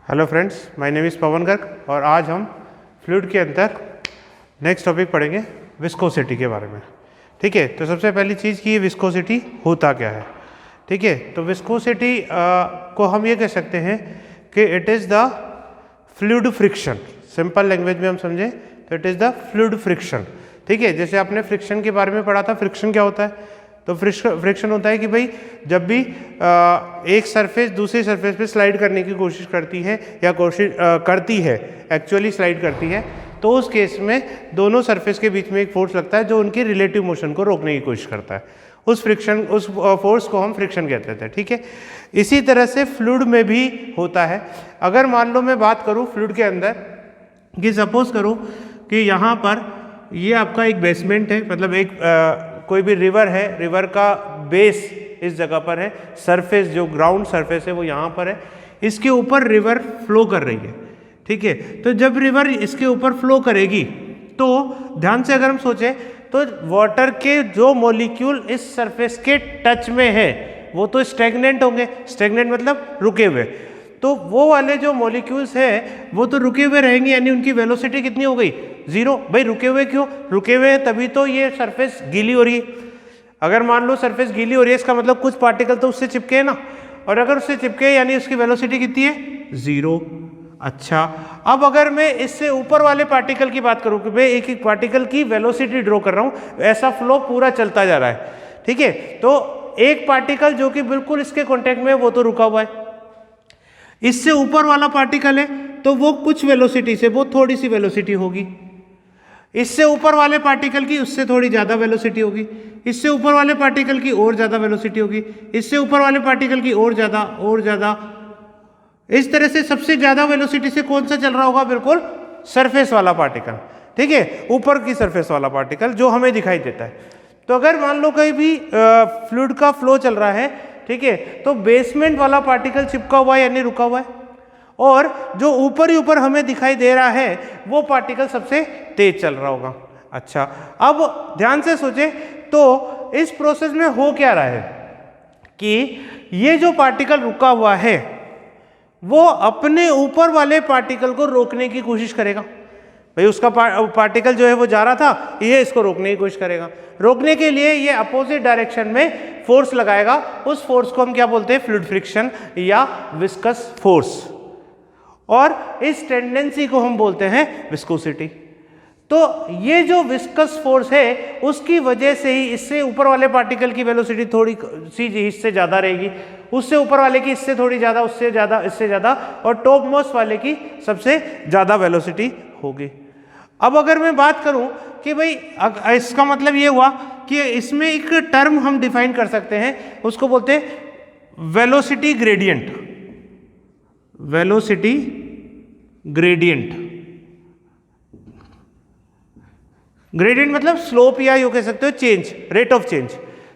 Hello friends, my name is Pavan Garg और आज हम फ्लूइड के अंदर नेक्स्ट टॉपिक पढ़ेंगे विस्कोसिटी के बारे में। ठीक है, तो सबसे पहली चीज़ कि ये विस्कोसिटी होता क्या है। ठीक है, तो विस्कोसिटी को हम ये कह सकते हैं कि it is the fluid friction. Simple language में हम समझें तो it is the fluid friction. ठीक है, जैसे आपने फ्रिक्शन के बारे में पढ़ा था, फ्रिक्शन क्या होता है? तो फ्रिक्शन होता है कि भाई जब भी एक सरफेस दूसरी सरफेस पे स्लाइड करने की कोशिश करती है या करती है, एक्चुअली स्लाइड करती है, तो उस केस में दोनों सरफेस के बीच में एक फोर्स लगता है जो उनकी रिलेटिव मोशन को रोकने की कोशिश करता है। उस फोर्स को हम फ्रिक्शन कहते थे। ठीक है, इसी तरह से फ्लूइड में भी होता है। अगर मान लो मैं बात करूँ फ्लूइड के अंदर कि सपोज करो कि यहाँ पर ये आपका एक बेसमेंट है, मतलब एक कोई भी रिवर है, रिवर का बेस इस जगह पर है, सरफेस जो ग्राउंड सरफेस है वो यहाँ पर है, इसके ऊपर रिवर फ्लो कर रही है। ठीक है, तो जब रिवर इसके ऊपर फ्लो करेगी तो ध्यान से अगर हम सोचें तो वाटर के जो मॉलिक्यूल इस सरफेस के टच में है वो तो स्टैग्नेंट होंगे। स्टैग्नेंट मतलब रुके हुए, तो वो वाले जो मॉलिक्यूल्स है वो तो रुके हुए रहेंगे, यानी उनकी वेलोसिटी कितनी हो गई? जीरो। भाई रुके हुए क्यों? रुके हुए हैं तभी तो ये सरफेस गीली हो रही है। अगर मान लो सरफेस गीली हो रही है, इसका मतलब कुछ पार्टिकल तो उससे चिपके हैं ना, और अगर उससे चिपके यानी उसकी वेलोसिटी कितनी है? जीरो। अच्छा, अब अगर मैं इससे ऊपर वाले पार्टिकल की बात करूं कि भाई एक एक पार्टिकल की वेलोसिटी ड्रॉ कर रहा हूं, ऐसा फ्लो पूरा चलता जा रहा है। ठीक है, तो एक पार्टिकल जो कि बिल्कुल इसके कॉन्टेक्ट में है वो तो रुका हुआ है, इससे ऊपर वाला पार्टिकल है तो वो कुछ वेलोसिटी से, वो थोड़ी सी वेलोसिटी होगी, इससे ऊपर वाले पार्टिकल की उससे थोड़ी ज़्यादा वेलोसिटी होगी, इससे ऊपर वाले पार्टिकल की और ज़्यादा वेलोसिटी होगी, इससे ऊपर वाले पार्टिकल की और ज़्यादा। इस तरह से सबसे ज़्यादा वेलोसिटी से कौन सा चल रहा होगा? बिल्कुल सरफेस वाला पार्टिकल। ठीक है, ऊपर की सरफेस वाला पार्टिकल जो हमें दिखाई देता है। तो अगर मान लो कहीं भी फ्लूइड का फ्लो चल रहा है, ठीक है, तो बेसमेंट वाला पार्टिकल चिपका हुआ है यानी रुका हुआ है, और जो ऊपर ही ऊपर हमें दिखाई दे रहा है वो पार्टिकल सबसे तेज चल रहा होगा। अच्छा, अब ध्यान से सोचे तो इस प्रोसेस में हो क्या रहा है कि ये जो पार्टिकल रुका हुआ है वो अपने ऊपर वाले पार्टिकल को रोकने की कोशिश करेगा। भाई उसका पार्टिकल जो है वो जा रहा था, ये इसको रोकने की कोशिश करेगा। रोकने के लिए ये अपोजिट डायरेक्शन में फोर्स लगाएगा। उस फोर्स को हम क्या बोलते हैं? फ्लूइड फ्रिक्शन या विस्कस फोर्स, और इस टेंडेंसी को हम बोलते हैं विस्कोसिटी। तो ये जो विस्कस फोर्स है उसकी वजह से ही इससे ऊपर वाले पार्टिकल की वेलोसिटी थोड़ी सी इससे ज़्यादा रहेगी, उससे ऊपर वाले की इससे थोड़ी ज़्यादा, उससे ज़्यादा, इससे ज़्यादा, और टॉप मोस्ट वाले की सबसे ज़्यादा वेलोसिटी होगी। अब अगर मैं बात करूं कि भाई इसका मतलब ये हुआ कि इसमें एक टर्म हम डिफाइन कर सकते हैं, उसको बोलते हैं velocity gradient. Velocity gradient, gradient मतलब स्लोप या यू कह सकते हो चेंज, रेट ऑफ चेंज।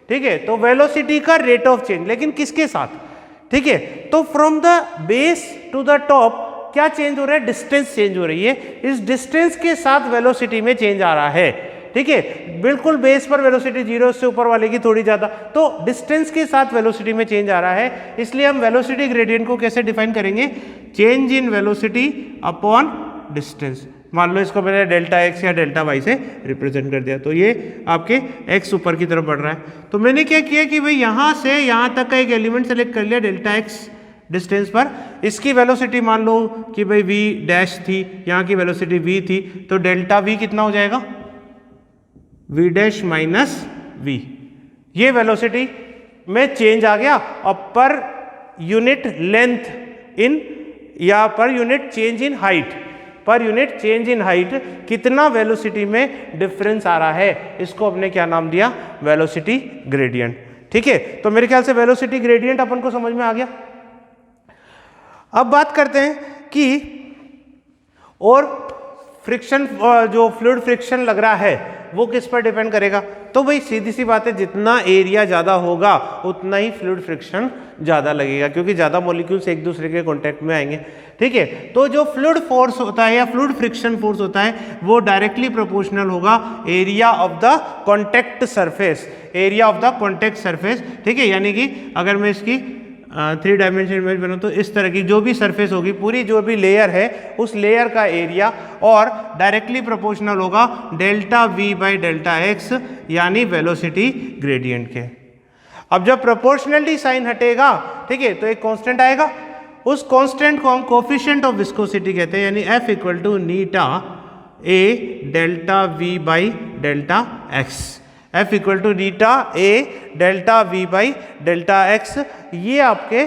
ठीक है, तो वेलोसिटी का रेट ऑफ चेंज, लेकिन किसके साथ? ठीक है, तो from the base to the top क्या चेंज हो रहा है? डिस्टेंस चेंज हो रही है। इस डिस्टेंस के साथ वेलोसिटी में चेंज आ रहा है। ठीक है, बिल्कुल बेस पर वेलोसिटी जीरो, उससे ऊपर वाले की थोड़ी ज्यादा, तो डिस्टेंस के साथ वेलोसिटी में चेंज आ रहा है। इसलिए हम वेलोसिटी ग्रेडियंट को कैसे डिफाइन करेंगे? Change in velocity upon distance. मान लो इसको मैंने डेल्टा एक्स या डेल्टा वाई से रिप्रेजेंट कर दिया, तो ये आपके एक्स ऊपर की तरफ बढ़ रहा है। तो मैंने क्या किया कि भाई यहाँ से यहाँ तक का एक एलिमेंट सेलेक्ट कर लिया डेल्टा एक्स डिस्टेंस पर। इसकी वेलोसिटी मान लो कि भाई वी डैश थी, यहाँ की वेलोसिटी वी थी, तो डेल्टा वी कितना हो जाएगा? V dash minus V. ये वेलोसिटी में चेंज आ गया, और पर यूनिट लेंथ इन या per unit change in height, per unit change in height कितना वेलोसिटी में डिफरेंस आ रहा है, इसको हमने क्या नाम दिया? Velocity gradient. ठीक है, तो मेरे ख्याल से वेलोसिटी ग्रेडियंट अपन को समझ में आ गया। अब बात करते हैं कि और फ्रिक्शन, जो फ्लूइड फ्रिक्शन लग रहा है वो किस पर डिपेंड करेगा? तो भाई सीधी सी बात है, जितना एरिया ज़्यादा होगा उतना ही फ्लूइड फ्रिक्शन ज़्यादा लगेगा, क्योंकि ज़्यादा मॉलिक्यूल्स एक दूसरे के कांटेक्ट में आएंगे। ठीक है, तो जो फ्लूइड फोर्स होता है या फ्लूइड फ्रिक्शन फोर्स होता है वो डायरेक्टली प्रोपोर्शनल होगा area of the contact surface, area of the contact surface. ठीक है, यानी कि अगर मैं इसकी 3 डायमेंशन इमेज बनाओ तो इस तरह की जो भी सरफेस होगी, पूरी जो भी लेयर है उस लेयर का एरिया और डायरेक्टली प्रोपोर्शनल होगा delta we by delta x, यानी वेलोसिटी ग्रेडियंट के। अब जब प्रोपोर्शनलिटी साइन हटेगा, ठीक है, तो एक कांस्टेंट आएगा, उस कांस्टेंट को हम कोफिशिएंट ऑफ विस्कोसिटी कहते हैं, यानी F equal to eta A delta we by delta X. F equal to eta A delta we by delta X, ये आपके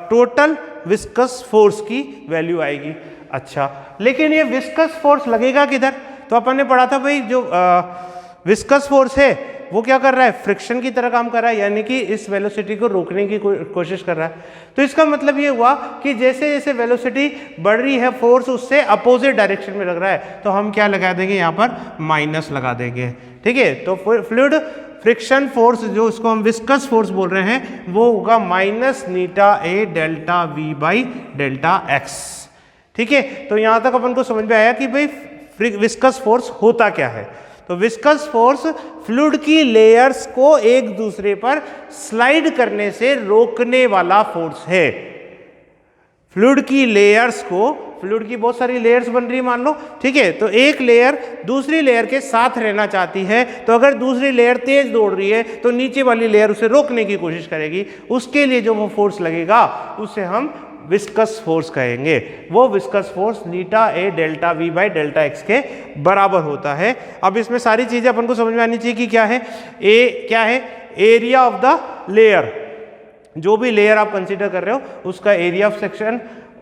टोटल विस्कस फोर्स की वैल्यू आएगी। अच्छा, लेकिन ये विस्कस फोर्स लगेगा किधर? तो अपन ने पढ़ा था भाई, जो विस्कस फोर्स है वो क्या कर रहा है? फ्रिक्शन की तरह काम कर रहा है, यानी कि इस वेलोसिटी को रोकने की कोशिश कर रहा है। तो इसका मतलब ये हुआ कि जैसे जैसे वेलोसिटी बढ़ रही है, फोर्स उससे अपोजिट डायरेक्शन में लग रहा है, तो हम क्या लगा देंगे यहाँ पर? माइनस लगा देंगे। ठीक है, तो फ्लूइड फ्रिक्शन फोर्स, जो इसको हम विस्कस फोर्स बोल रहे हैं, वो होगा minus eta A delta we by delta x. ठीक है, तो यहाँ तक अपन को समझ में आया कि भाई विस्कस फोर्स होता क्या है। तो विस्कस फोर्स फ्लूइड की लेयर्स को एक दूसरे पर स्लाइड करने से रोकने वाला फोर्स है। फ्लूइड की लेयर्स को, फ्लूइड की बहुत सारी लेयर्स बन रही है मान लो, ठीक है, तो एक लेयर दूसरी लेयर के साथ रहना चाहती है, तो अगर दूसरी लेयर तेज दौड़ रही है तो नीचे वाली लेयर उसे रोकने की कोशिश करेगी, उसके लिए जो वो फोर्स लगेगा उसे हम विस्कस फोर्स कहेंगे। वो viscous force Neeta A delta we by delta x के बराबर होता है। अब इसमें सारी चीजें अपन को समझ में आनी चाहिए कि क्या है। ए क्या है? एरिया ऑफ द लेयर, जो भी लेयर आप कंसीडर कर रहे हो उसका area of section.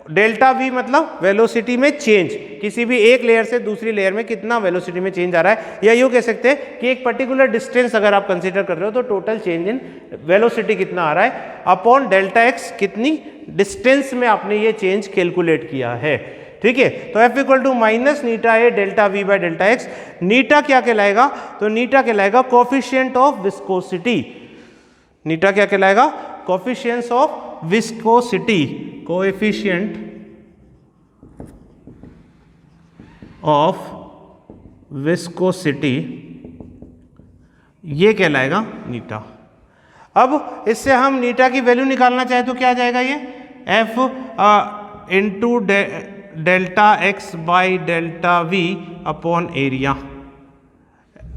Delta we मतलब वेलोसिटी में चेंज, किसी भी एक लेयर से दूसरी लेयर में कितना वेलोसिटी में चेंज आ रहा है, या यूँ कह सकते हैं कि एक पर्टिकुलर डिस्टेंस अगर आप कंसीडर कर रहे हो तो टोटल चेंज इन वेलोसिटी कितना आ रहा है, अपॉन डेल्टा एक्स, कितनी डिस्टेंस में आपने ये चेंज कैलकुलेट किया है। ठीक है, तो F equal to minus eta A delta we by delta x. Eta क्या कहलाएगा? तो नीटा कहलाएगा कोफिशिएंट ऑफ विस्कोसिटी। नीटा क्या कहलाएगा? Coefficient of viscosity, coefficient of viscosity, ये कहलाएगा नीटा। अब इससे हम नीटा की वैल्यू निकालना चाहे तो क्या आ जाएगा? ये F into delta x by delta we upon area.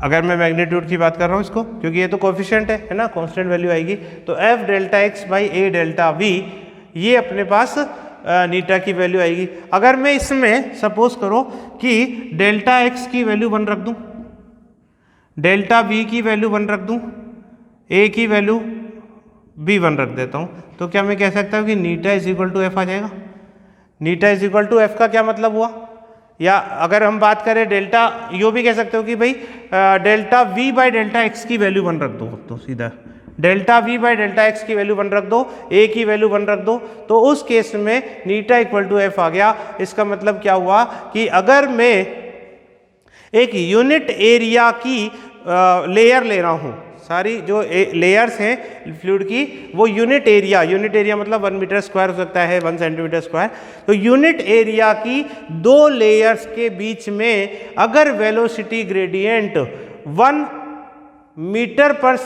अगर मैं मैग्नीट्यूड की बात कर रहा हूँ इसको, क्योंकि ये तो कोफिशिएंट है ना, कांस्टेंट वैल्यू आएगी, तो F delta x by A delta we, ये अपने पास नीटा की वैल्यू आएगी। अगर मैं इसमें सपोज करो कि डेल्टा एक्स की वैल्यू 1 रख दूं, डेल्टा वी की वैल्यू 1 रख दूं, ए की वैल्यू भी 1 रख देता हूं, तो क्या मैं कह सकता हूं कि नीटा इज इक्वल टू एफ आ जाएगा? नीटा इज इक्वल टू एफ का क्या मतलब हुआ? या अगर हम बात करें डेल्टा, यो भी कह सकते हो कि भाई delta we by delta x की वैल्यू 1 रख दो, तो सीधा delta we by delta x की वैल्यू 1 रख दो, ए की वैल्यू 1 रख दो, तो उस केस में नीटा इक्वल टू एफ आ गया। इसका मतलब क्या हुआ कि अगर मैं एक यूनिट एरिया की लेयर ले रहा हूं, सारी जो लेयर्स हैं फ्लूइड की, वो यूनिट एरिया मतलब 1 मीटर स्क्वायर हो सकता है, 1 सेंटीमीटर स्क्वायर, तो यूनिट एरिया की 2 लेयर्स के बीच में अगर वेलोसिटी ग्रेडियंट 1 मीटर पर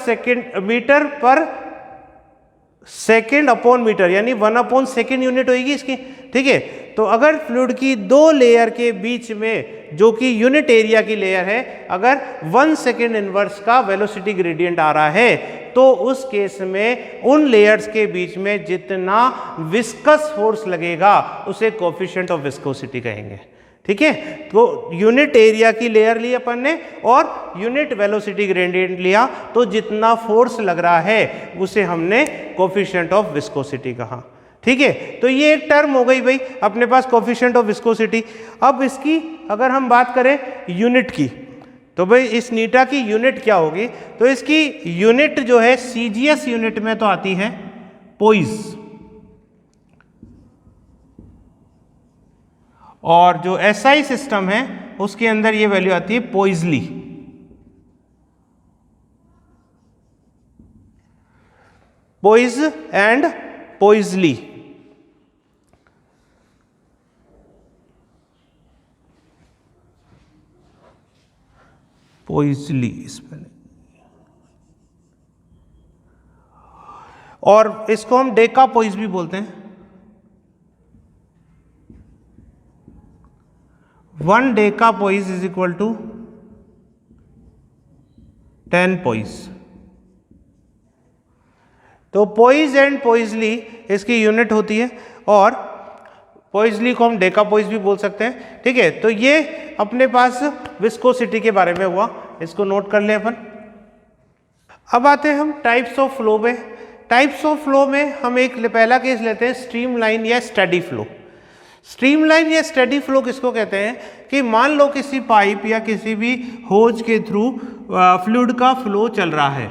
सेकेंड अपॉन मीटर, यानी 1 अपॉन सेकेंड यूनिट होगी इसकी। ठीक है, तो अगर फ्लूइड की 2 लेयर के बीच में, जो कि यूनिट एरिया की लेयर है, अगर 1 सेकेंड इनवर्स का वेलोसिटी ग्रेडियंट आ रहा है, तो उस केस में उन लेयर्स के बीच में जितना विस्कस फोर्स लगेगा उसे कोफिशिएंट ऑफ विस्कोसिटी कहेंगे। ठीक है, तो यूनिट एरिया की लेयर ली अपन ने और यूनिट वेलोसिटी ग्रेडियंट लिया, तो जितना फोर्स लग रहा है उसे हमने कोफिशिएंट ऑफ विस्कोसिटी कहा। ठीक है, तो ये एक टर्म हो गई भाई अपने पास, कोफिशिएंट ऑफ विस्कोसिटी। अब इसकी अगर हम बात करें यूनिट की, तो भाई इस नीटा की यूनिट क्या होगी? तो इसकी यूनिट जो है सीजीएस यूनिट में तो आती है पोइज, और जो एसआई सिस्टम है उसके अंदर ये वैल्यू आती है पोइजली। पोइज एंड पोइजली। पोइजली और इसको हम डेकापोइस भी बोलते हैं। 1 डेकापोइस इज इक्वल टू 10 पोइस। तो पोइस एंड पोइजली इसकी यूनिट होती है, और पोइजली को हम डेकापोइस भी बोल सकते हैं। ठीक है, तो ये अपने पास विस्कोसिटी के बारे में हुआ, इसको नोट कर लें अपन। अब आते हैं हम टाइप्स ऑफ फ्लो में। टाइप्स ऑफ फ्लो में हम एक पहला केस लेते हैं स्ट्रीमलाइन या स्टेडी फ्लो। स्ट्रीमलाइन या स्टेडी फ्लो किसको कहते हैं कि मान लो किसी पाइप या किसी भी होज के थ्रू फ्लूइड का फ्लो चल रहा है।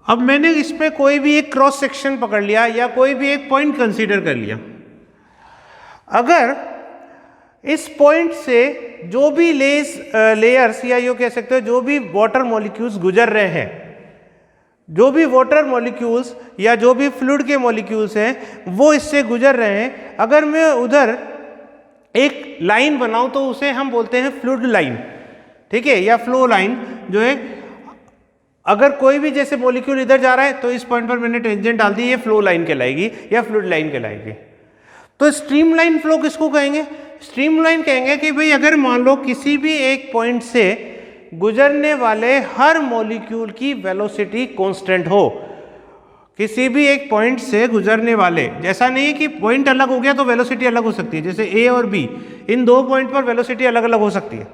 अब मैंने इसमें कोई भी एक क्रॉस सेक्शन पकड़ लिया या कोई भी एक पॉइंट कंसीडर कर लिया। अगर इस पॉइंट से जो भी लेयर्स या यो कह सकते हो जो भी वाटर मॉलिक्यूल्स गुजर रहे हैं, जो भी वाटर मॉलिक्यूल्स या जो भी फ्लूइड के मॉलिक्यूल्स हैं वो इससे गुजर रहे हैं, अगर मैं उधर एक लाइन बनाऊं तो उसे हम बोलते हैं फ्लूइड लाइन। ठीक है, या फ्लो लाइन जो है, अगर कोई भी जैसे मॉलिक्यूल इधर जा रहा है तो इस पॉइंट पर मैंने टेंजेंट डाल दी, ये फ्लो लाइन कहलाएगी या फ्लूइड लाइन कहलाएगी। तो स्ट्रीमलाइन फ्लो किसको कहेंगे? स्ट्रीमलाइन कहेंगे कि भाई अगर मान लो किसी भी एक पॉइंट से गुजरने वाले हर मॉलिक्यूल की वेलोसिटी कांस्टेंट हो। किसी भी एक पॉइंट से गुजरने वाले, जैसा नहीं है कि पॉइंट अलग हो गया तो वेलोसिटी अलग हो सकती है, जैसे ए और बी, इन दो पॉइंट पर वेलोसिटी अलग अलग हो सकती है,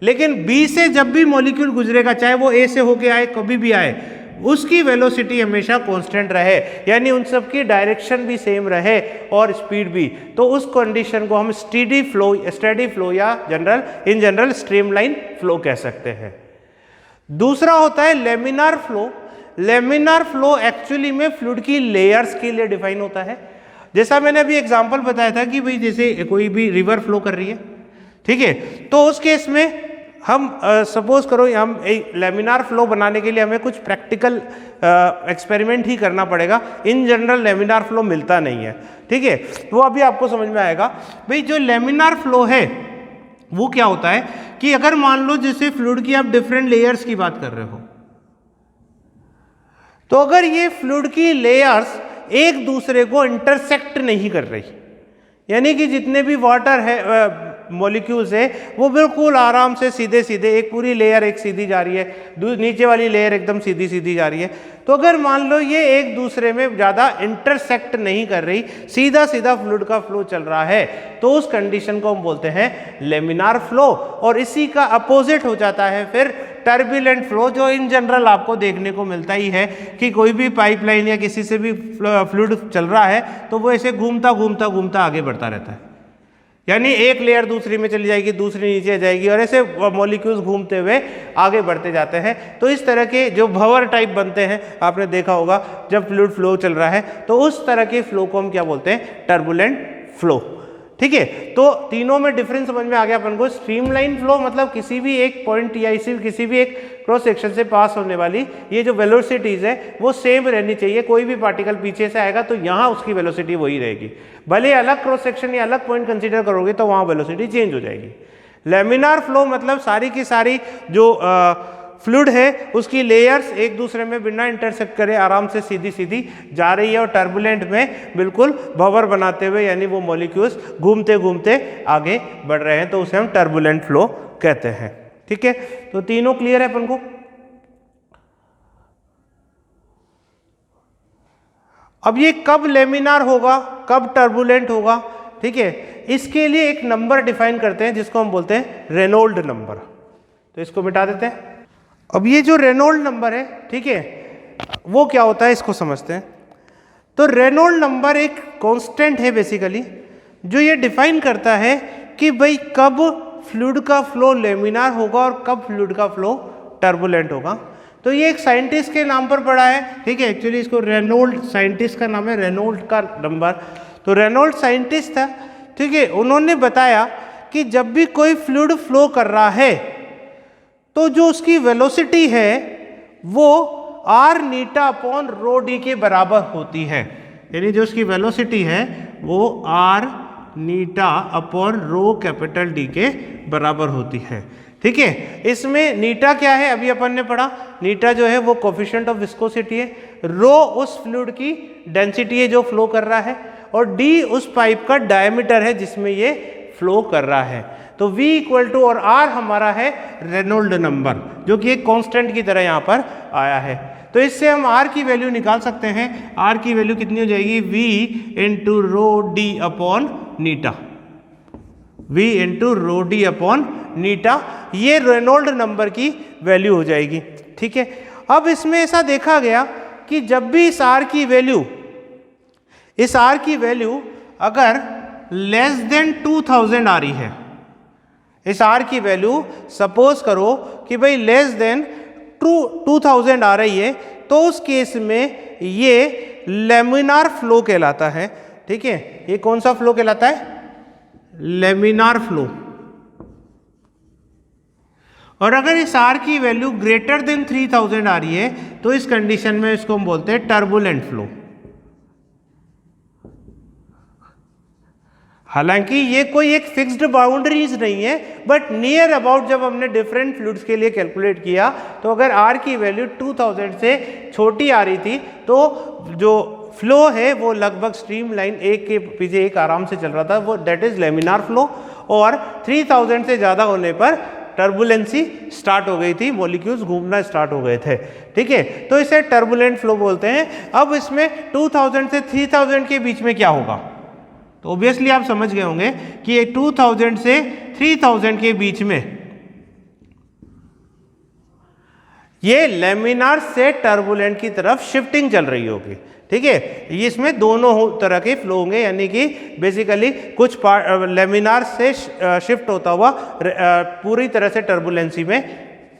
लेकिन बी से जब भी मॉलिक्यूल गुजरेगा, चाहे वो ए से होके आए कभी भी आए, उसकी वेलोसिटी हमेशा कांस्टेंट रहे, यानी उन सब की डायरेक्शन भी सेम रहे और स्पीड भी। तो उस कंडीशन को हम स्टेडी फ्लो या इन जनरल स्ट्रीमलाइन फ्लो कह सकते हैं। दूसरा होता है laminar flow. Laminar flow actually में फ्लूइड की लेयर्स के लिए डिफाइन होता है। जैसा मैंने अभी एग्जांपल बताया था कि भाई जैसे कोई भी रिवर फ्लो कर रही है, ठीक है, तो उस केस में हम सपोज करो हम एक लेमिनार फ्लो बनाने के लिए हमें कुछ प्रैक्टिकल एक्सपेरिमेंट ही करना पड़ेगा। इन जनरल लेमिनार फ्लो मिलता नहीं है। ठीक है, तो अभी आपको समझ में आएगा। भाई जो लेमिनार फ्लो है वो क्या होता है कि अगर मान लो जैसे फ्लूइड की आप डिफरेंट लेयर्स की बात कर रहे हो, तो अगर ये फ्लूइड की लेयर्स एक दूसरे को इंटरसेक्ट नहीं कर रही, यानी कि जितने भी वाटर है मॉलिक्यूल्स है वो बिल्कुल आराम से सीधे सीधे, एक पूरी लेयर एक सीधी जा रही है, नीचे वाली लेयर एकदम सीधी सीधी जा रही है, तो अगर मान लो ये एक दूसरे में ज़्यादा इंटरसेक्ट नहीं कर रही, सीधा सीधा फ्लूइड का फ्लो चल रहा है, तो उस कंडीशन को हम बोलते हैं लेमिनार फ्लो। और इसी का अपोजिट हो जाता है फिर टर्बुलेंट फ्लो, जो इन जनरल आपको देखने को मिलता ही है कि कोई भी पाइपलाइन या किसी से भी फ्लूइड चल रहा है तो वो ऐसे घूमता घूमता घूमता आगे बढ़ता रहता है, यानी एक लेयर दूसरी में चली जाएगी, दूसरी नीचे जाएगी, और ऐसे मॉलिक्यूल्स घूमते हुए आगे बढ़ते जाते हैं। तो इस तरह के जो भंवर टाइप बनते हैं, आपने देखा होगा जब फ्लूइड फ्लो चल रहा है, तो उस तरह के फ्लो को हम क्या बोलते हैं? Turbulent flow. ठीक है, तो तीनों में डिफरेंस समझ में आ गया अपन को। स्ट्रीमलाइन फ्लो मतलब किसी भी एक पॉइंट या किसी भी एक क्रॉस सेक्शन से पास होने वाली ये जो वेलोसिटीज है वो सेम रहनी चाहिए। कोई भी पार्टिकल पीछे से आएगा तो यहाँ उसकी वेलोसिटी वही रहेगी, भले अलग क्रॉस सेक्शन या अलग पॉइंट कंसीडर करोगे तो वहाँ वेलोसिटी चेंज हो जाएगी। लेमिनार फ्लो मतलब सारी की सारी जो फ्लूइड है उसकी लेयर्स एक दूसरे में बिना इंटरसेक्ट करे आराम से सीधी सीधी जा रही है, और टर्बुलेंट में बिल्कुल भंवर बनाते हुए, यानी वो मॉलिक्यूल्स घूमते घूमते आगे बढ़ रहे हैं, तो उसे हम टर्बुलेंट फ्लो कहते हैं। ठीक है, तो तीनों क्लियर है अपन को। अब ये कब लेमिनार होगा, कब टर्बुलेंट होगा, ठीक है, इसके लिए एक नंबर डिफाइन करते हैं जिसको हम बोलते हैं रेनॉल्ड नंबर। तो इसको मिटा देते हैं। अब ये जो रेनॉल्ड नंबर है, ठीक है, वो क्या होता है इसको समझते हैं। तो रेनॉल्ड नंबर एक कांस्टेंट है बेसिकली, जो ये डिफाइन करता है कि भाई कब फ्लूइड का फ्लो लेमिनार होगा और कब फ्लूइड का फ्लो टर्बुलेंट होगा। तो ये एक साइंटिस्ट के नाम पर पड़ा है, ठीक है, एक्चुअली इसको रेनॉल्ड, साइंटिस्ट का नाम है रेनॉल्ड का नंबर। तो रेनॉल्ड साइंटिस्ट था, ठीक है, उन्होंने बताया कि जब भी कोई फ्लूइड फ्लो कर रहा है तो जो उसकी वेलोसिटी है वो are Neeta upon rho D के बराबर होती है, यानी जो उसकी वेलोसिटी है वो are Neeta upon rho capital D के बराबर होती है। ठीक है, इसमें नीटा क्या है अभी अपन ने पढ़ा, नीटा जो है वो कोफिशिएंट ऑफ विस्कोसिटी है, रो उस फ्लूइड की डेंसिटी है जो फ्लो कर रहा है, और डी उस पाइप का डायमीटर है जिसमें ये फ्लो कर रहा है। तो V इक्वल टू और R हमारा है रेनॉल्ड नंबर, जो कि एक कांस्टेंट की तरह यहाँ पर आया है। तो इससे हम R की वैल्यू निकाल सकते हैं। R की वैल्यू कितनी हो जाएगी, V into rho D upon eta, V into rho D upon eta, ये रेनॉल्ड नंबर की वैल्यू हो जाएगी। ठीक है, अब इसमें ऐसा देखा गया कि जब भी इस R की वैल्यू अगर लेस देन 2000 आ रही है, इस R की वैल्यू सपोज करो कि भाई लेस देन 2000 आ रही है, तो उस केस में ये लेमिनार फ्लो कहलाता है। ठीक है, ये कौन सा फ्लो कहलाता है, लेमिनार फ्लो। और अगर इस R की वैल्यू ग्रेटर देन 3000 आ रही है, तो इस कंडीशन में इसको हम बोलते हैं टर्बुलेंट फ्लो। हालांकि ये कोई एक फिक्स्ड बाउंड्रीज नहीं है, बट नियर अबाउट जब हमने डिफरेंट फ्लूइड्स के लिए कैलकुलेट किया, तो अगर R की वैल्यू 2000 से छोटी आ रही थी, तो जो फ्लो है वो लगभग स्ट्रीम लाइन एक के पीछे एक आराम से चल रहा था, वो दैट इज लेमिनार फ्लो। और 3000 से ज़्यादा होने पर टर्बुलेंसी स्टार्ट हो गई थी, मॉलिक्यूल्स घूमना स्टार्ट हो गए थे। ठीक है, तो इसे टर्बुलेंट फ्लो बोलते हैं। अब इसमें 2000 से 3000 के बीच में क्या होगा, तो ऑब्वियसली आप समझ गए होंगे कि ये 2000 से 3000 के बीच में ये लेमिनार से टर्बुलेंट की तरफ शिफ्टिंग चल रही होगी। ठीक है, ये इसमें दोनों तरह के फ्लो होंगे, यानी कि बेसिकली कुछ पार्ट लेमिनार से शिफ्ट होता हुआ पूरी तरह से टर्बुलेंसी में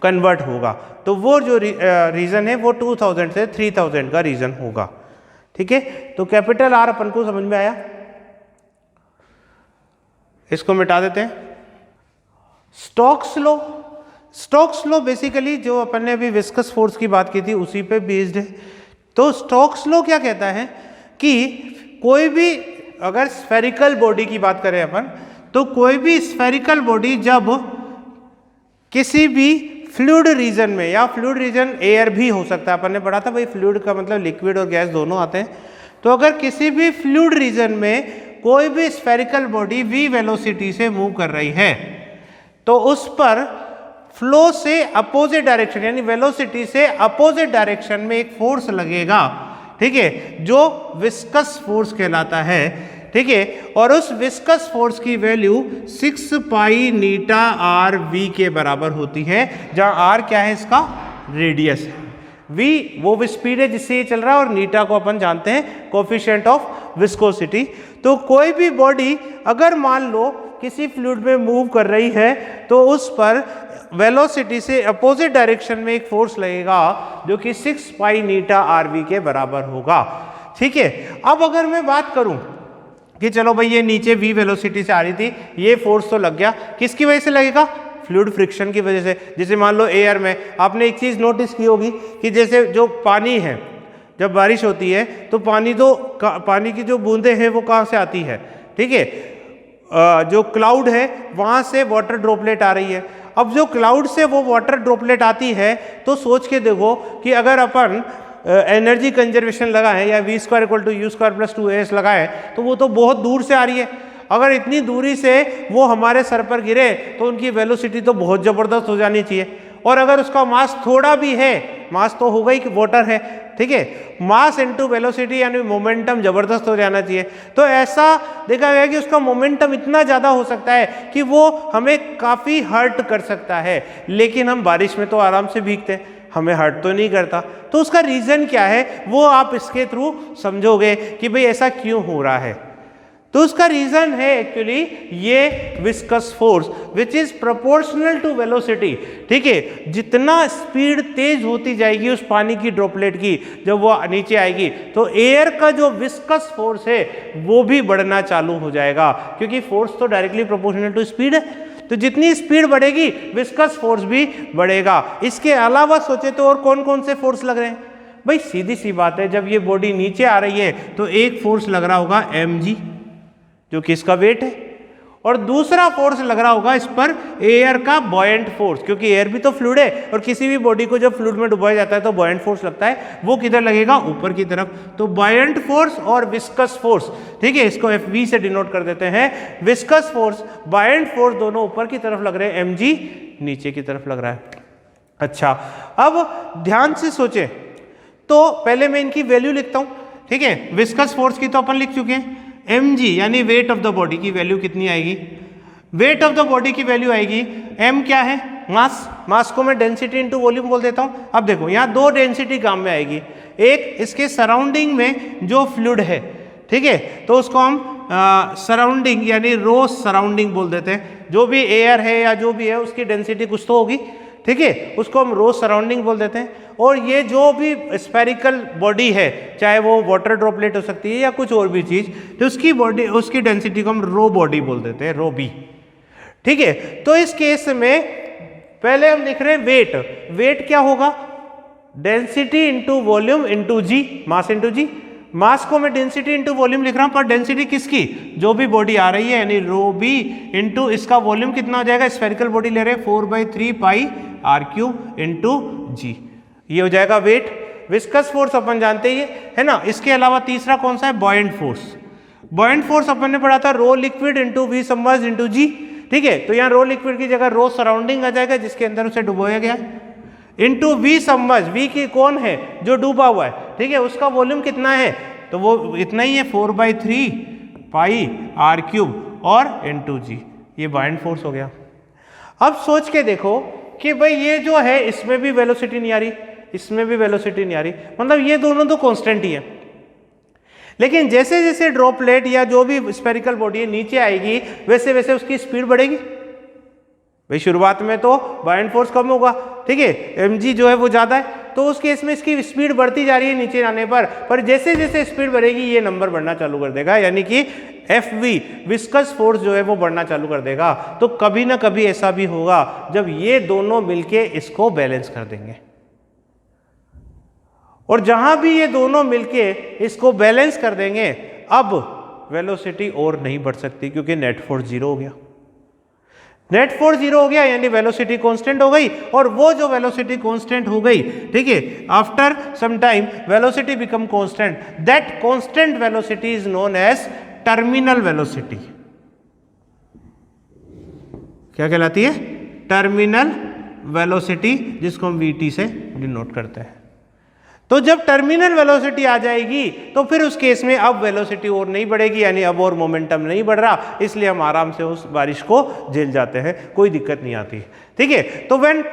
कन्वर्ट होगा। तो वो जो रीजन है वो 2000 से 3000 का रीजन होगा। ठीक है, तो कैपिटल R अपन को समझ में आया, इसको मिटा देते हैं। स्टोक्स लॉ बेसिकली जो अपन ने अभी विस्कस फोर्स की बात की थी उसी पे बेस्ड है। तो स्टोक्स लॉ क्या कहता है कि कोई भी अगर स्फेरिकल बॉडी की बात करें अपन, तो कोई भी स्फेरिकल बॉडी जब किसी भी फ्लूइड रीजन में, या फ्लूइड रीजन एयर भी हो सकता है, अपन ने पढ़ा था भाई फ्लूइड का मतलब लिक्विड और गैस दोनों आते हैं, तो अगर किसी भी फ्लूइड रीजन में कोई भी स्फेरिकल बॉडी v वेलोसिटी से मूव कर रही है, तो उस पर फ्लो से अपोजिट डायरेक्शन यानी वेलोसिटी से अपोजिट डायरेक्शन में एक फोर्स लगेगा। ठीक है, जो विस्कस फोर्स कहलाता है। ठीक है, और उस विस्कस फोर्स की value 6 pi eta R V के बराबर होती है, जहां आर क्या है, इसका रेडियस है, v वो स्पीड है जिससे ये चल रहा है, और नीटा को अपन जानते हैं कोफिशिएंट ऑफ विस्कोसिटी। तो कोई भी बॉडी अगर मान लो किसी फ्लूइड में मूव कर रही है, तो उस पर वेलोसिटी से अपोजिट डायरेक्शन में एक फोर्स लगेगा जो कि 6 पाई नीटा आर वी के बराबर होगा। ठीक है, अब अगर मैं बात करूं कि चलो भाई ये नीचे v वेलोसिटी से आ रही थी, ये फोर्स तो लग गया, किसकी वजह से लगेगा, फ्लूइड फ्रिक्शन की वजह से। जैसे मान लो एयर में आपने एक चीज़ नोटिस की होगी कि जैसे जो पानी है, जब बारिश होती है तो पानी की जो बूंदें हैं वो कहाँ से आती है, ठीक है, जो क्लाउड है वहाँ से वाटर ड्रॉपलेट आ रही है। अब जो क्लाउड से वो वाटर ड्रॉपलेट आती है, तो सोच के देखो कि अगर अपन एनर्जी कंजर्वेशन लगाएं या v² = u² + 2as लगाएं, तो वो तो बहुत दूर से आ रही है। अगर इतनी दूरी से वो हमारे सर पर गिरे तो उनकी वेलोसिटी तो बहुत ज़बरदस्त हो जानी चाहिए, और अगर उसका मास थोड़ा भी है, मास तो होगा ही कि वाटर है, ठीक है, मास इनटू वेलोसिटी यानी मोमेंटम ज़बरदस्त हो जाना चाहिए। तो ऐसा देखा गया कि उसका मोमेंटम इतना ज़्यादा हो सकता है कि वो हमें काफ़ी हर्ट कर सकता है, लेकिन हम बारिश में तो आराम से भीगते हैं, हमें हर्ट तो नहीं करता। तो उसका रीज़न क्या है वो आप इसके थ्रू समझोगे कि भाई ऐसा क्यों हो रहा है। तो उसका रीजन है एक्चुअली ये viscous force which is proportional to velocity. ठीक है, जितना स्पीड तेज होती जाएगी उस पानी की ड्रॉपलेट की, जब वो नीचे आएगी तो एयर का जो विस्कस फोर्स है वो भी बढ़ना चालू हो जाएगा, क्योंकि फोर्स तो डायरेक्टली प्रोपोर्शनल टू स्पीड है। तो जितनी स्पीड बढ़ेगी विस्कस फोर्स भी बढ़ेगा। इसके अलावा सोचे तो और कौन कौन से फोर्स लग रहे हैं भाई, सीधी सी बात है, जब ये बॉडी नीचे आ रही है तो एक फोर्स लग रहा होगा mg, जो कि इसका वेट है, और दूसरा फोर्स लग रहा होगा इस पर एयर का बॉयंट फोर्स, क्योंकि एयर भी तो फ्लूइड है और किसी भी बॉडी को जब फ्लूइड में डुबाया जाता है तो बॉयंट फोर्स लगता है, वो किधर लगेगा, ऊपर की तरफ। तो बॉयंट फोर्स और विस्कस फोर्स, ठीक है, इसको FV से डिनोट कर देते हैं। विस्कस फोर्स, बॉयंट फोर्स दोनों ऊपर की तरफ लग रहे हैं, mg नीचे की तरफ लग रहा है। अच्छा, अब ध्यान से सोचें तो पहले मैं इनकी वैल्यू लिखता हूं, ठीक है। विस्कस फोर्स की तो अपन लिख चुके हैं, mg यानी वेट ऑफ द बॉडी की वैल्यू कितनी आएगी, वेट ऑफ द बॉडी की वैल्यू आएगी, m क्या है, मास, मास को मैं डेंसिटी इनटू वॉल्यूम बोल देता हूं। अब देखो यहाँ दो डेंसिटी काम में आएगी, एक इसके सराउंडिंग में जो फ्लूइड है, ठीक है, तो उसको हम सराउंडिंग यानी रो सराउंडिंग बोल देते हैं। जो भी एयर है या जो भी है उसकी डेंसिटी कुछ तो होगी, ठीक है, उसको हम रो सराउंडिंग बोल देते हैं। और ये जो भी स्फेरिकल बॉडी है, चाहे वो वाटर ड्रॉपलेट हो सकती है या कुछ और भी चीज, तो उसकी बॉडी, उसकी डेंसिटी को हम रो बॉडी बोल देते हैं, रो बी, ठीक है। तो इस केस में पहले हम लिख रहे हैं वेट, वेट क्या होगा, डेंसिटी इंटू वॉल्यूम इंटू जी, मास इंटू जी। मास को मैं डेंसिटी इंटू वॉल्यूम लिख रहा हूं, पर डेंसिटी किसकी, जो भी बॉडी आ रही है, यानी रो बी इंटू इसका वॉल्यूम कितना हो जाएगा, स्फेरिकल बॉडी ले रहे हैं 4/3 पाई r³ इंटू जी, ये हो जाएगा वेट। विस्कस फोर्स अपन जानते ही है ना। इसके अलावा तीसरा कौन सा है, बॉयंट फोर्स। बॉयंट फोर्स अपन ने पढ़ा था rho liquid into v submerged into g, ठीक है। तो यहाँ रो लिक्विड की जगह रो सराउंडिंग आ जाएगा, जिसके अंदर उसे डुबोया गया है, इंटू वी सबमर्ज्ड, वी की कौन है, जो डूबा हुआ है, ठीक है, उसका वॉल्यूम कितना है, तो वो इतना ही है 4/3 पाई r³ और इंटू जी, ये बॉयंट फोर्स हो गया। अब सोच के देखो कि भाई ये जो है इसमें भी वेलोसिटी नहीं आ रही, इसमें भी वेलोसिटी नहीं आ रही, मतलब ये दोनों तो कांस्टेंट ही है। लेकिन जैसे जैसे ड्रॉपलेट या जो भी स्फेरिकल बॉडी है नीचे आएगी, वैसे वैसे उसकी स्पीड बढ़ेगी। भाई शुरुआत में तो बॉयंट फोर्स कम होगा, ठीक है, mg जो है वो ज्यादा है, तो उस केस में इसकी स्पीड बढ़ती जा रही है नीचे आने पर जैसे जैसे स्पीड बढ़ेगी ये नंबर बढ़ना चालू कर देगा, यानी कि FV विस्कस फोर्स जो है वो बढ़ना चालू कर देगा। तो कभी ना कभी ऐसा भी होगा जब ये दोनों मिलके इसको बैलेंस कर देंगे, और जहां भी ये दोनों मिलके इसको बैलेंस कर देंगे, अब वेलोसिटी और नहीं बढ़ सकती, क्योंकि नेट फोर्स 0 हो गया। नेट फोर्स 0 हो गया यानी वेलोसिटी कांस्टेंट हो गई, और वो जो वेलोसिटी कांस्टेंट हो गई, ठीक है, after some time velocity become constant, that constant velocity is known as terminal velocity. क्या कहलाती है, टर्मिनल वेलोसिटी, जिसको हम VT से डिनोट करते हैं। तो जब टर्मिनल वेलोसिटी आ जाएगी तो फिर उस केस में अब वेलोसिटी और नहीं बढ़ेगी, यानी अब और मोमेंटम नहीं बढ़ रहा, इसलिए हम आराम से उस बारिश को झेल जाते हैं, कोई दिक्कत नहीं आती, ठीक है। तो व्हेन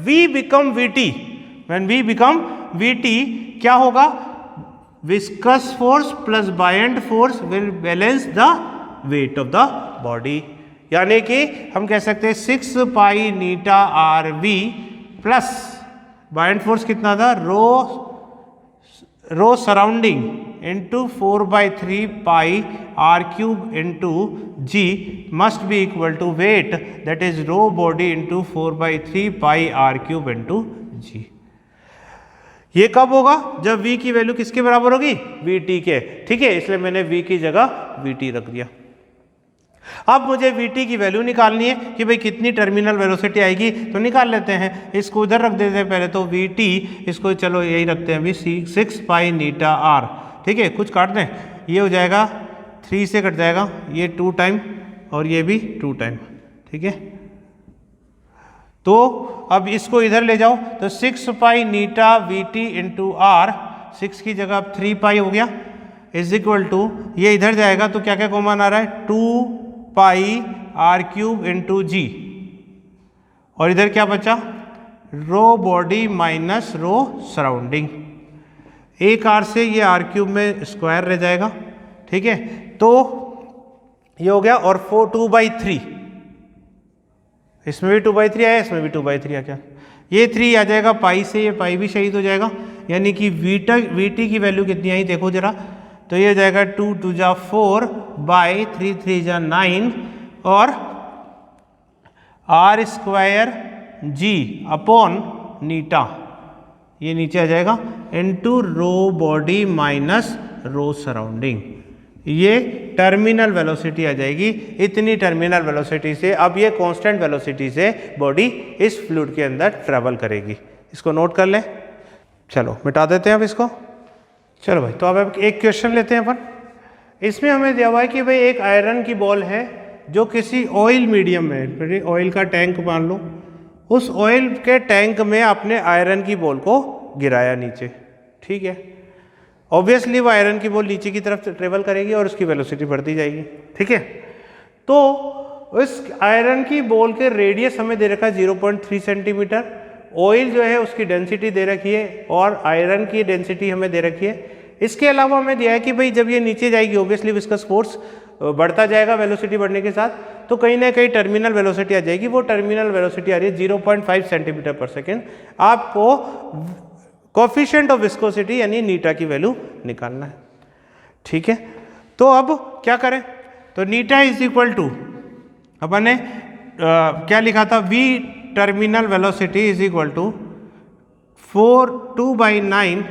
V बिकम VT क्या होगा, viscous force plus buoyant force will balance the weight of the body, यानी कि हम कह सकते हैं 6 pi eta RV plus buoyant force कितना था, rho surrounding into 4/3 pi r³ into g must be equal to weight, that is rho body into 4/3 pi r³ into g. ये कब होगा, जब V की वैल्यू किसके बराबर होगी, VT के, ठीक है, इसलिए मैंने V की जगह VT रख दिया। अब मुझे VT की वैल्यू निकालनी है कि भाई कितनी टर्मिनल वेलोसिटी आएगी, तो निकाल लेते हैं। इसको उधर रख देते हैं पहले, तो VT इसको चलो यही रखते हैं अभी 6 पाई नीटा R, ठीक है, कुछ काट दें, ये हो जाएगा 3 से कट जाएगा, ये 2 टाइम और ये भी 2 टाइम, ठीक है। तो अब इसको इधर ले जाओ, तो 6 पाई नीटा VT इंटू R, 6 की जगह अब 3 पाई हो गया, इज इक्वल टू, ये इधर जाएगा तो क्या क्या कॉमन आ रहा है, 2 पाई r³ इंटू जी, और इधर क्या बचा, रो बॉडी माइनस रो सराउंडिंग, एक R से ये r³ में स्क्वायर रह जाएगा, ठीक है। तो ये हो गया, और 2/3, इसमें भी 2/3 आया, इसमें भी 2/3 आ गया, ये 3 आ जाएगा पाई से, ये पाई भी शहीद हो जाएगा, यानी कि VT की वैल्यू कितनी आई देखो जरा, तो ये हो जाएगा 2 2 जा 4 बाई 3 3 जा 9, और r² G अपॉन नीटा, ये नीचे आ जाएगा, into rho body minus rho surrounding, ये टर्मिनल वेलोसिटी आ जाएगी। इतनी टर्मिनल वेलोसिटी से अब ये कांस्टेंट वेलोसिटी से बॉडी इस फ्लूइड के अंदर ट्रेवल करेगी। इसको नोट कर लें। चलो मिटा देते हैं अब इसको। चलो भाई, तो अब एक क्वेश्चन लेते हैं अपन। इसमें हमें दिया हुआ है कि भाई एक आयरन की बॉल है जो किसी ऑयल मीडियम में, फिर ऑयल का टैंक मान लो, उस ऑयल के टैंक में आपने आयरन की बॉल को गिराया नीचे। ठीक है, ऑब्वियसली वो आयरन की बॉल नीचे की तरफ ट्रेवल करेगी और उसकी वेलोसिटी बढ़ती जाएगी। ठीक है, तो उस आयरन की बॉल के रेडियस हमें दे रखा है 0.3 सेंटीमीटर, ऑयल जो है उसकी डेंसिटी दे रखी है और आयरन की डेंसिटी हमें दे रखी है। इसके अलावा हमें दिया है कि भाई जब ये नीचे जाएगी ऑब्वियसली विस्कस फोर्स बढ़ता जाएगा वेलोसिटी बढ़ने के साथ, तो कहीं ना कहीं टर्मिनल वेलोसिटी आ जाएगी। वो टर्मिनल वेलोसिटी आ रही है 0.5 सेंटीमीटर पर सेकेंड। आपको कोफिशिएंट ऑफ विस्कोसिटी यानी नीटा की वैल्यू निकालना है। ठीक है, तो अब क्या करें, तो नीटा इज इक्वल टू अपन ने क्या लिखा था, v terminal velocity is equal to 2/9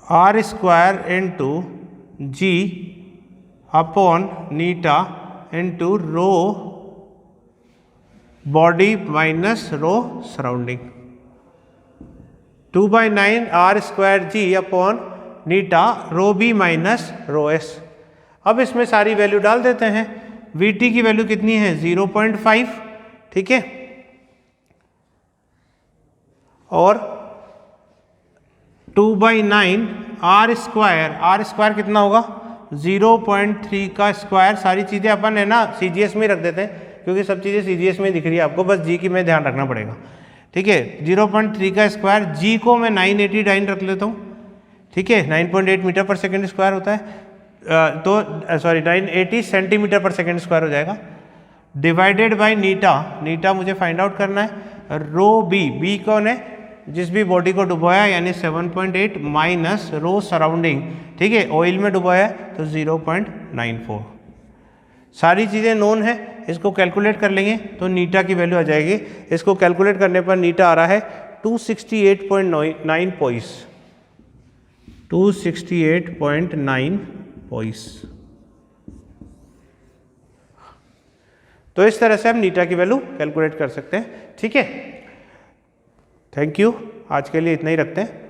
r square into g upon eta into rho body minus rho surrounding. 2/9 r square g upon eta rho B minus rho S. अब इसमें सारी value डाल देते हैं। Vt की वैल्यू कितनी है 0.5। ठीक है, और 2/9 r स्क्वायर कितना होगा 0.3 का स्क्वायर। सारी चीज़ें अपन है ना CGS में रख देते हैं क्योंकि सब चीज़ें CGS में दिख रही है आपको, बस G की में ध्यान रखना पड़ेगा। ठीक है, 0.3 का स्क्वायर, G को मैं 989 रख लेता हूँ। ठीक है, 9.8 मीटर पर सेकेंड स्क्वायर होता है, तो सॉरी 980 सेंटीमीटर पर सेकेंड स्क्वायर हो जाएगा, डिवाइडेड बाय नीटा मुझे फाइंड आउट करना है। रो बी कौन है, जिस भी बॉडी को डुबोया यानी 7.8 माइनस रो सराउंडिंग। ठीक है, ऑयल में डुबोया तो 0.94। सारी चीज़ें नोन है, इसको कैलकुलेट कर लेंगे तो नीटा की वैल्यू आ जाएगी। इसको कैलकुलेट करने पर नीटा आ रहा है 268.9 पॉइस, 268.9 पॉइस। तो इस तरह से हम नीटा की वैल्यू कैलकुलेट कर सकते हैं। ठीक है, थैंक यू, आज के लिए इतना ही रखते हैं।